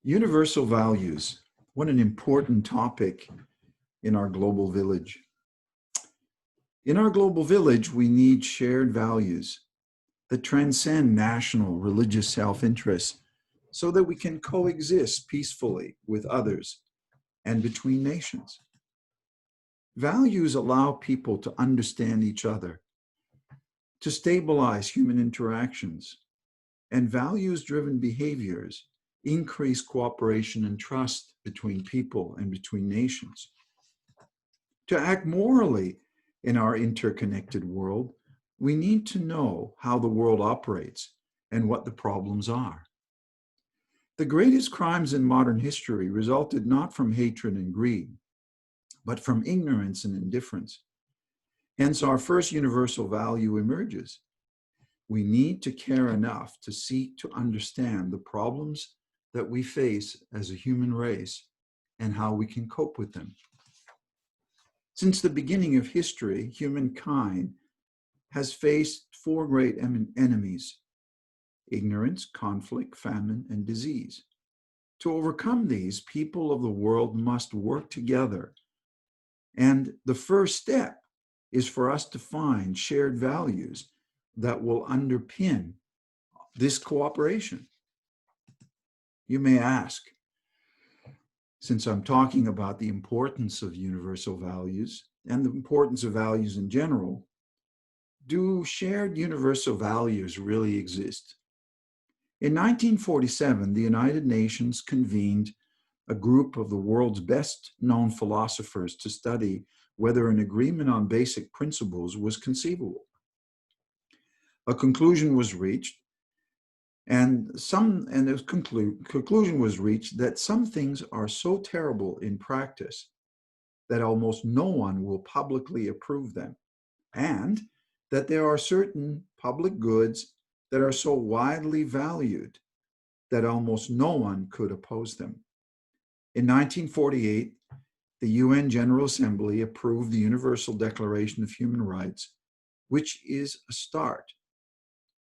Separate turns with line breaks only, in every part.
Universal values. What an important topic in our global village. In our global village, we need shared values that transcend national religious self-interest so that we can coexist peacefully with others and between nations. Values allow people to understand each other, to stabilize human interactions, and values-driven behaviors increase cooperation and trust between people and between nations. To act morally in our interconnected world, we need to know how the world operates and what the problems are. The greatest crimes in modern history resulted not from hatred and greed, but from ignorance and indifference. Hence, our first universal value emerges. We need to care enough to seek to understand the problems that we face as a human race and how we can cope with them. Since the beginning of history, humankind has faced four great enemies: ignorance, conflict, famine, and disease. To overcome these, people of the world must work together. And the first step is for us to find shared values that will underpin this cooperation. You may ask, since I'm talking about the importance of universal values and the importance of values in general, do shared universal values really exist? In 1947, the United Nations convened a group of the world's best-known philosophers to study whether an agreement on basic principles was conceivable. A conclusion was reached, the conclusion was reached that some things are so terrible in practice that almost no one will publicly approve them, and that there are certain public goods that are so widely valued that almost no one could oppose them. In 1948, the UN General Assembly approved the Universal Declaration of Human Rights, which is a start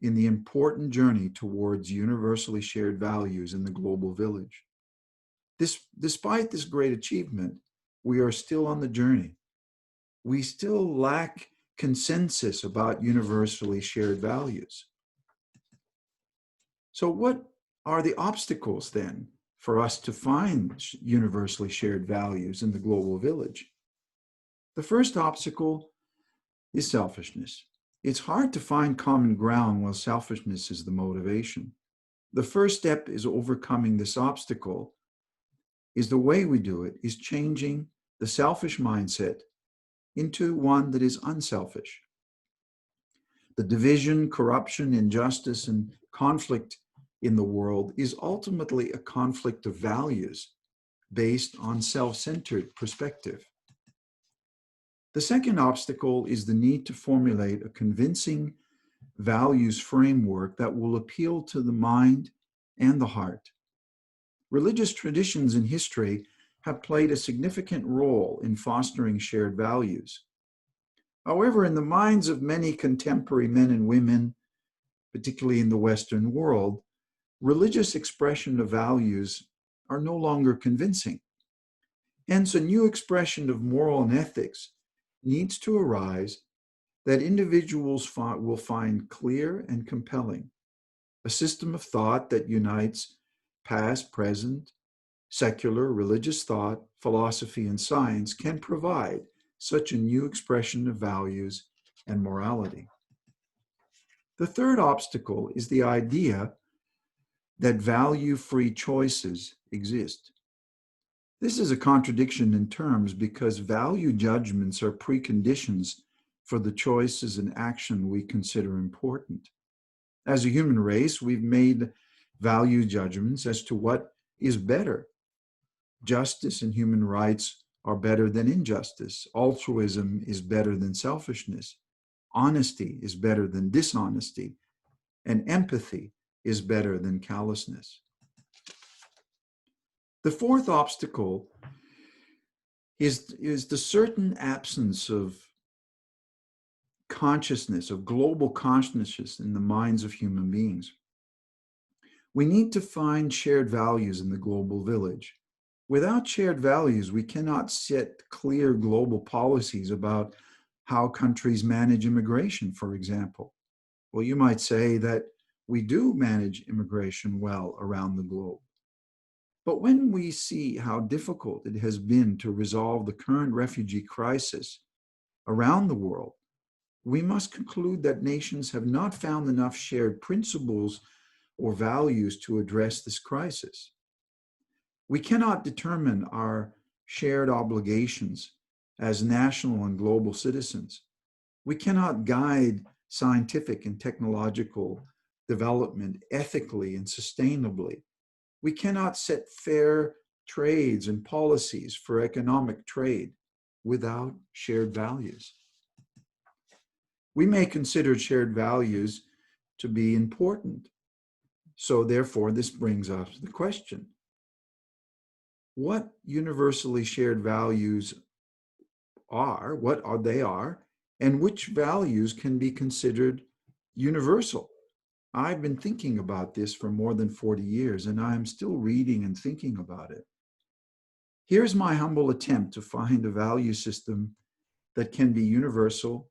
in the important journey towards universally shared values in the global village. Despite this great achievement, we are still on the journey. We still lack consensus about universally shared values. So what are the obstacles then for us to find universally shared values in the global village? The first obstacle is selfishness. It's hard to find common ground while selfishness is the motivation. The first step is overcoming this obstacle. The way we do it is changing the selfish mindset into one that is unselfish. The division, corruption, injustice, and conflict in the world is ultimately a conflict of values based on self-centered perspective. The second obstacle is the need to formulate a convincing values framework that will appeal to the mind and the heart. Religious traditions in history have played a significant role in fostering shared values. However, in the minds of many contemporary men and women, particularly in the Western world, religious expression of values are no longer convincing. Hence, a new expression of moral and ethics needs to arise that individuals will find clear and compelling. A system of thought that unites past, present, secular, religious thought, philosophy, and science can provide such a new expression of values and morality. The third obstacle is the idea that value-free choices exist. This is a contradiction in terms because value judgments are preconditions for the choices and action we consider important. As a human race, we've made value judgments as to what is better. Justice and human rights are better than injustice. Altruism is better than selfishness. Honesty is better than dishonesty. And empathy is better than callousness. The fourth obstacle is the certain absence of consciousness, of global consciousness in the minds of human beings. We need to find shared values in the global village. Without shared values, we cannot set clear global policies about how countries manage immigration, for example. Well, you might say that we do manage immigration well around the globe. But when we see how difficult it has been to resolve the current refugee crisis around the world, we must conclude that nations have not found enough shared principles or values to address this crisis. We cannot determine our shared obligations as national and global citizens. We cannot guide scientific and technological development ethically and sustainably. We cannot set fair trades and policies for economic trade without shared values. We may consider shared values to be important. So therefore, this brings us to the question: what universally shared values what are they, and which values can be considered universal? I've been thinking about this for more than 40 years, and I'm still reading and thinking about it. Here's my humble attempt to find a value system that can be universal,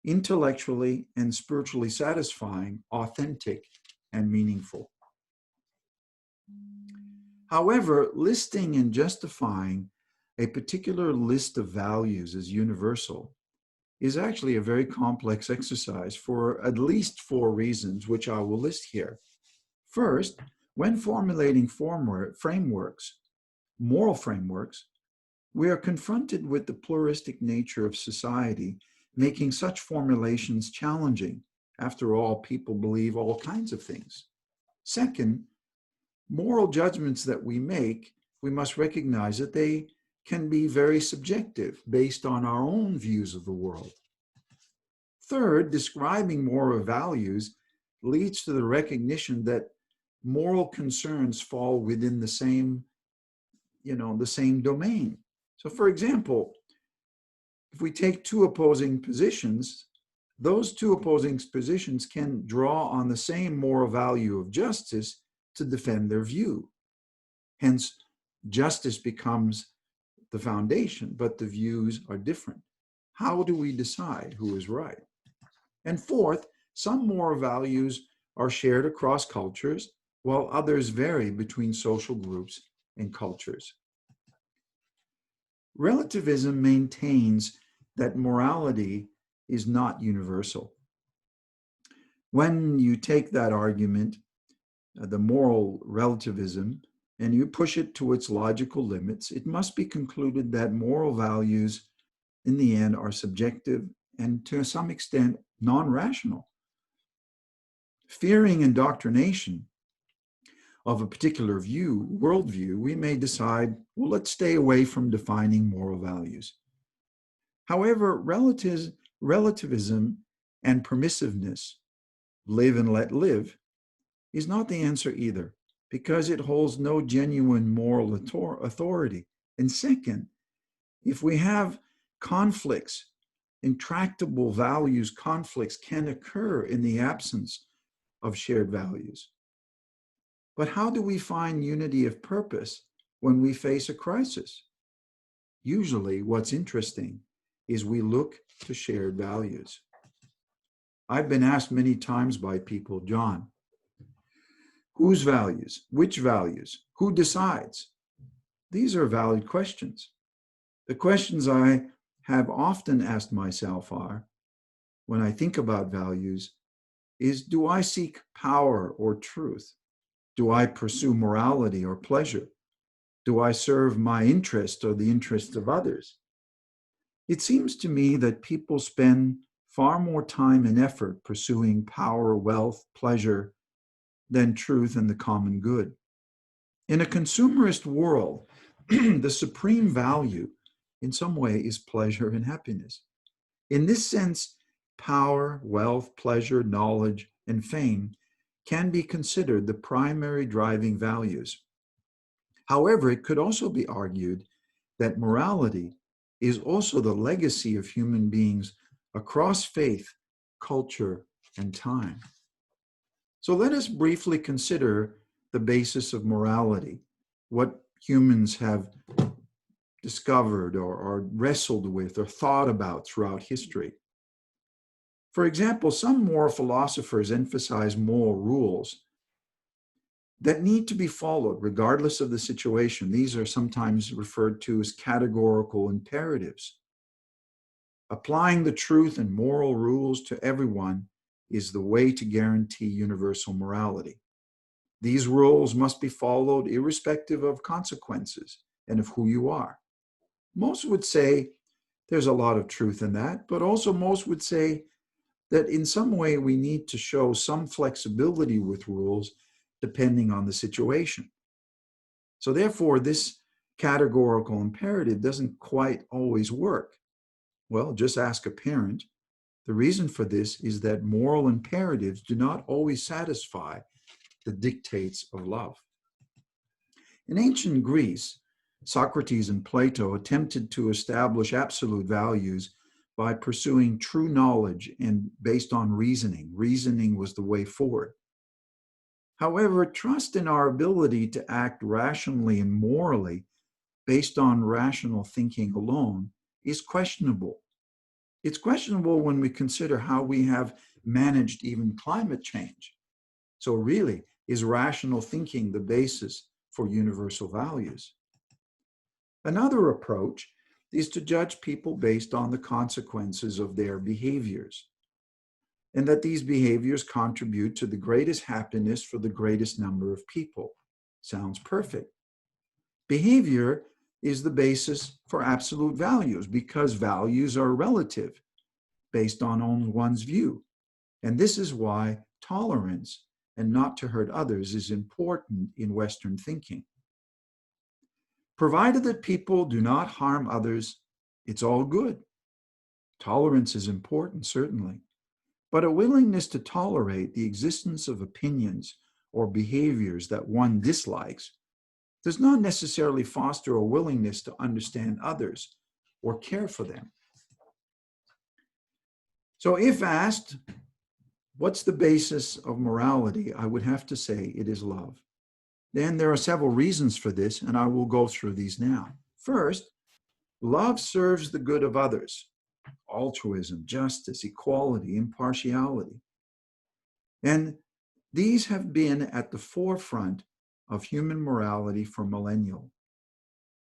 intellectually and spiritually satisfying, authentic, and meaningful. However, listing and justifying a particular list of values as universal is actually a very complex exercise for at least 4 reasons, which I will list here. First, when formulating frameworks, moral frameworks, we are confronted with the pluralistic nature of society, making such formulations challenging. After all, people believe all kinds of things. Second, moral judgments that we make, we must recognize that they can be very subjective based on our own views of the world. Third, describing moral values leads to the recognition that moral concerns fall within the same domain. So for example, if we take 2 opposing positions, those 2 opposing positions can draw on the same moral value of justice to defend their view. Hence, justice becomes the foundation, but the views are different. How do we decide who is right? And fourth, some moral values are shared across cultures, while others vary between social groups and cultures. Relativism maintains that morality is not universal. When you take that argument, the moral relativism, and you push it to its logical limits, it must be concluded that moral values in the end are subjective and to some extent non-rational. Fearing indoctrination of a particular worldview, we may decide, well, let's stay away from defining moral values. However, relativism and permissiveness, live and let live, is not the answer either, because it holds no genuine moral authority. And second, if we have conflicts, intractable values conflicts can occur in the absence of shared values. But how do we find unity of purpose when we face a crisis? Usually, what's interesting is we look to shared values. I've been asked many times by people, John, whose values? Which values? Who decides? These are valid questions. The questions I have often asked myself are, when I think about values, is do I seek power or truth? Do I pursue morality or pleasure? Do I serve my interest or the interest of others? It seems to me that people spend far more time and effort pursuing power, wealth, pleasure, than truth and the common good. In a consumerist world, the supreme value in some way is pleasure and happiness. In this sense, power, wealth, pleasure, knowledge, and fame can be considered the primary driving values. However, it could also be argued that morality is also the legacy of human beings across faith, culture, and time. So let us briefly consider the basis of morality, what humans have discovered or wrestled with or thought about throughout history. For example, some moral philosophers emphasize moral rules that need to be followed regardless of the situation. These are sometimes referred to as categorical imperatives. Applying the truth and moral rules to everyone is the way to guarantee universal morality. These rules must be followed irrespective of consequences and of who you are. Most would say there's a lot of truth in that, but also most would say that in some way we need to show some flexibility with rules depending on the situation. So therefore, this categorical imperative doesn't quite always work. Well, just ask a parent. The reason for this is that moral imperatives do not always satisfy the dictates of love. In ancient Greece, Socrates and Plato attempted to establish absolute values by pursuing true knowledge and based on reasoning. Reasoning was the way forward. However, trust in our ability to act rationally and morally based on rational thinking alone is questionable. It's questionable when we consider how we have managed even climate change. So really, is rational thinking the basis for universal values? Another approach is to judge people based on the consequences of their behaviors, and that these behaviors contribute to the greatest happiness for the greatest number of people. Sounds perfect. Behavior is the basis for absolute values because values are relative, based on one's view. And this is why tolerance and not to hurt others is important in Western thinking. Provided that people do not harm others, it's all good. Tolerance is important, certainly, but a willingness to tolerate the existence of opinions or behaviors that one dislikes does not necessarily foster a willingness to understand others or care for them. So if asked, what's the basis of morality? I would have to say it is love. Then there are several reasons for this, and I will go through these now. First, love serves the good of others. Altruism, justice, equality, impartiality. And these have been at the forefront of human morality for millennia.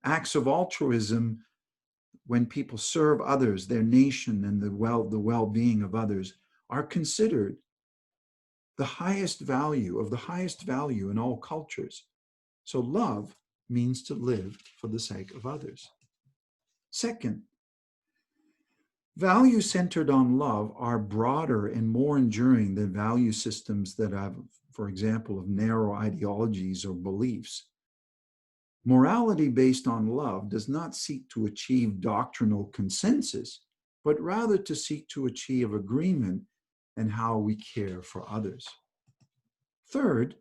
Acts of altruism, when people serve others, their nation, and the well-being of others, are considered the highest value in all cultures. So love means to live for the sake of others. Second, values centered on love are broader and more enduring than value systems that have, for example, of narrow ideologies or beliefs. Morality based on love does not seek to achieve doctrinal consensus, but rather to seek to achieve agreement in how we care for others. Third,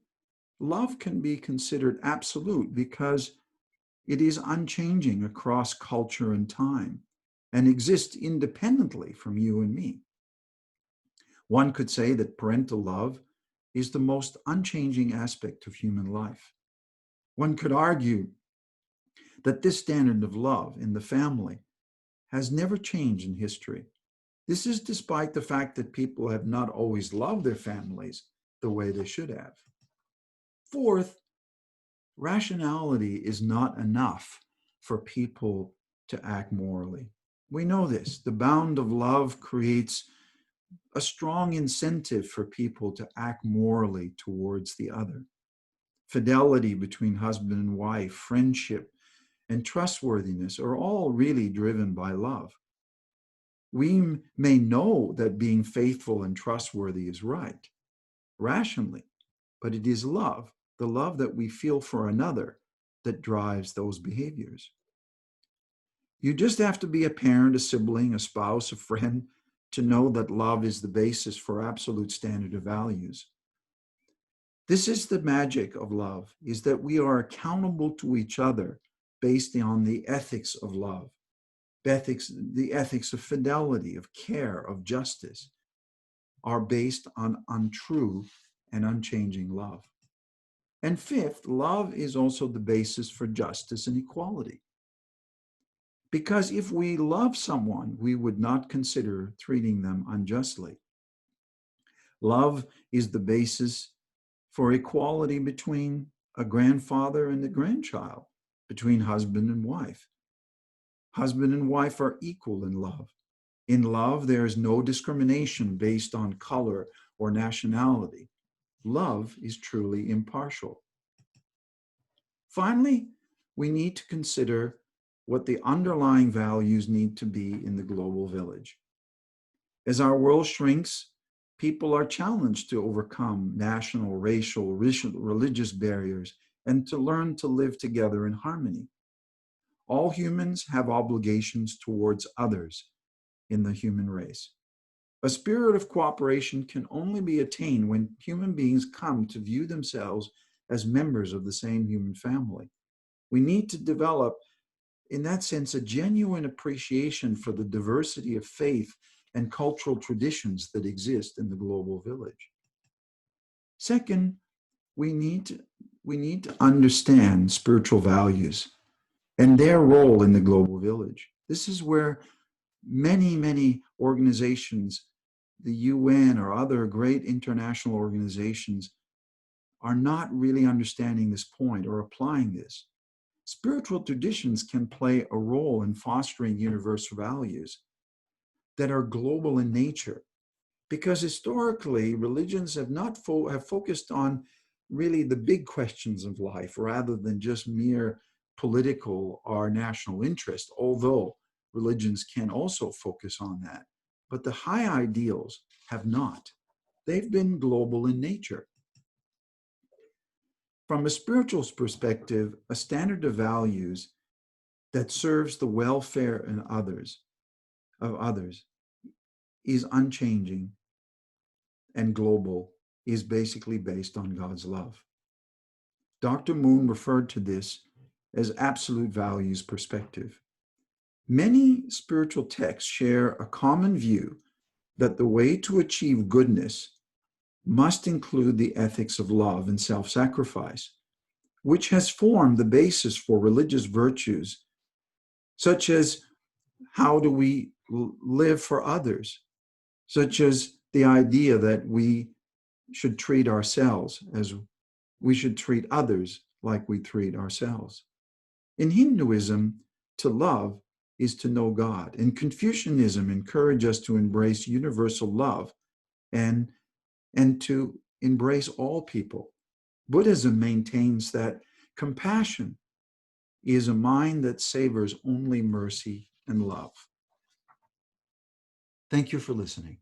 love can be considered absolute because it is unchanging across culture and time and exists independently from you and me. One could say that parental love is the most unchanging aspect of human life. One could argue that this standard of love in the family has never changed in history. This is despite the fact that people have not always loved their families the way they should have. Fourth, rationality is not enough for people to act morally. We know this. The bound of love creates a strong incentive for people to act morally towards the other. Fidelity between husband and wife, friendship, and trustworthiness are all really driven by love. We may know that being faithful and trustworthy is right, rationally, but it is love, the love that we feel for another, that drives those behaviors. You just have to be a parent, a sibling, a spouse, a friend, to know that love is the basis for absolute standard of values. This is the magic of love, is that we are accountable to each other based on the ethics of love, the ethics of fidelity, of care, of justice, are based on true and unchanging love. And fifth, love is also the basis for justice and equality. Because if we love someone, we would not consider treating them unjustly. Love is the basis for equality between a grandfather and a grandchild, between husband and wife. Husband and wife are equal in love. In love, there is no discrimination based on color or nationality. Love is truly impartial. Finally, we need to consider what the underlying values need to be in the global village. As our world shrinks, people are challenged to overcome national, racial, religious barriers and to learn to live together in harmony. All humans have obligations towards others in the human race. A spirit of cooperation can only be attained when human beings come to view themselves as members of the same human family. We need to develop, in that sense, a genuine appreciation for the diversity of faith and cultural traditions that exist in the global village. Second, we need to understand spiritual values and their role in the global village. This is where many organizations, the UN or other great international organizations, are not really understanding this point or applying this. Spiritual traditions can play a role in fostering universal values that are global in nature, because historically religions have focused on really the big questions of life rather than just mere political or national interest, although religions can also focus on that. But the high ideals have not. They've been global in nature. From a spiritual perspective, a standard of values that serves the welfare of others is unchanging and global, is basically based on God's love. Dr. Moon referred to this as absolute values perspective. Many spiritual texts share a common view that the way to achieve goodness must include the ethics of love and self-sacrifice, which has formed the basis for religious virtues, such as how do we live for others, such as the idea that we should treat ourselves as we should treat others like we treat ourselves. In Hinduism, to love is to know God. And Confucianism encourages us to embrace universal love and to embrace all people. Buddhism maintains that compassion is a mind that savors only mercy and love. Thank you for listening.